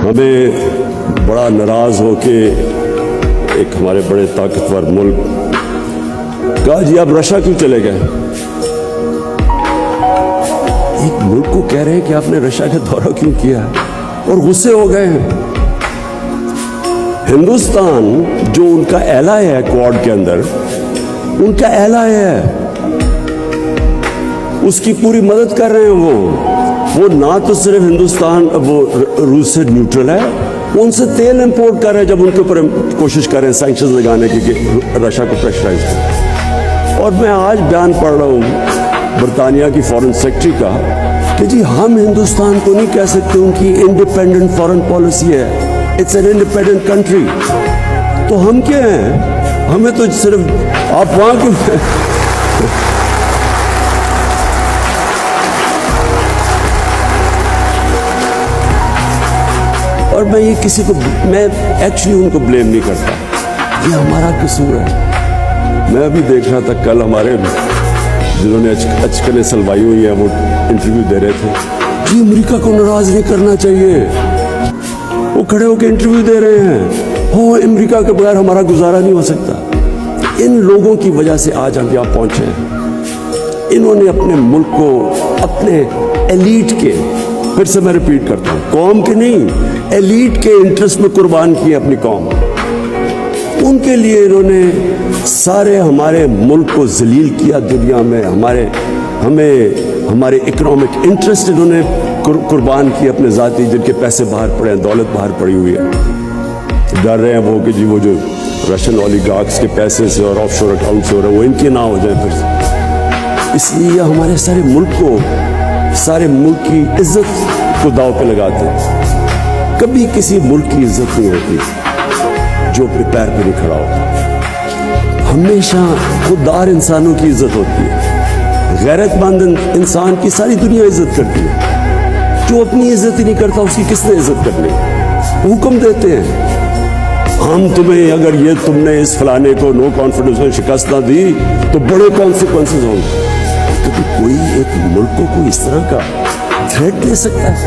ہمیں بڑا ناراض ہو کے ایک ہمارے بڑے طاقتور ملک کہا جی آپ رشیا کیوں چلے گئے؟ ایک ملک کو کہہ رہے ہیں کہ آپ نے رشیا کا دورہ کیوں کیا اور غصے ہو گئے ہیں. ہندوستان جو ان کا ایلائی ہے کوڈ کے اندر، ان کا ایلائی ہے، اس کی پوری مدد کر رہے ہیں. وہ نہ تو صرف ہندوستان وہ روس سے نیوٹرل ہے، وہ ان سے تیل امپورٹ کر رہے ہیں جب ان کے اوپر کوشش کر رہے ہیں سینکشنز لگانے کی کہ رشیا کو پریشرائز کریں. اور میں آج بیان پڑھ رہا ہوں برطانیہ کی فارن سیکرٹری کا کہ جی ہم ہندوستان کو نہیں کہہ سکتے ان کی انڈیپینڈنٹ فارن پالیسی ہے، اٹس این انڈیپینڈنٹ کنٹری. تو ہم کیا ہیں؟ ہمیں تو صرف آپ وہاں کے اور میں یہ کسی کو میں ایکچولی ان کو بلیم نہیں کرتا، یہ ہمارا قصور ہے. میں ابھی دیکھ رہا تھا کل ہمارے جنہوں نے اچکلیں سلوائی ہوئی ہیں وہ انٹرویو دے رہے تھے، جی امریکہ کو ناراض نہیں کرنا چاہیے. وہ کھڑے ہو کے انٹرویو دے رہے ہیں، ہو امریکہ کے بغیر ہمارا گزارا نہیں ہو سکتا. ان لوگوں کی وجہ سے آج ہم یہاں پہنچے ہیں. انہوں نے اپنے ملک کو اپنے ایلیٹ کے، پھر سے میں ریپیٹ کرتا ہوں، قوم کے نہیں، ایلیٹ کے انٹرسٹ میں قربان کی اپنی قوم. ان کے لیے انہوں نے سارے ہمارے ملک کو ذلیل کیا دنیا میں، ہمارے اکنامک انٹرسٹ انہوں نے قربان کی اپنے ذاتی، جن کے پیسے باہر پڑے ہیں، دولت باہر پڑی ہوئی ہے. ڈر رہے ہیں وہ کہ جی وہ جو رشین اولیگارکس کے پیسے سے اور آف شور اکاؤنٹ سے ہو رہے ہیں وہ ان کے نہ ہو جائیں پھر سے. اس لیے ہمارے سارے ملک کو، سارے ملک کی عزت کو داؤ پہ لگاتے ہیں. کبھی کسی ملک کی عزت نہیں ہوتی جو اپنے پیر پہ نہیں کھڑا ہوتا. ہمیشہ خوددار انسانوں کی عزت ہوتی ہے. غیرت مند انسان کی ساری دنیا عزت کرتی ہے. جو اپنی عزت ہی نہیں کرتا اس کی کس نے عزت کرنی؟ حکم دیتے ہیں ہم تمہیں، اگر یہ تم نے اس فلانے کو نو کانفیڈنس میں شکست نہ دی تو بڑے کانسیکوینسز ہوں گے. کبھی کوئی ایک ملک کو کوئی اس طرح کا تھریٹ دے سکتا ہے؟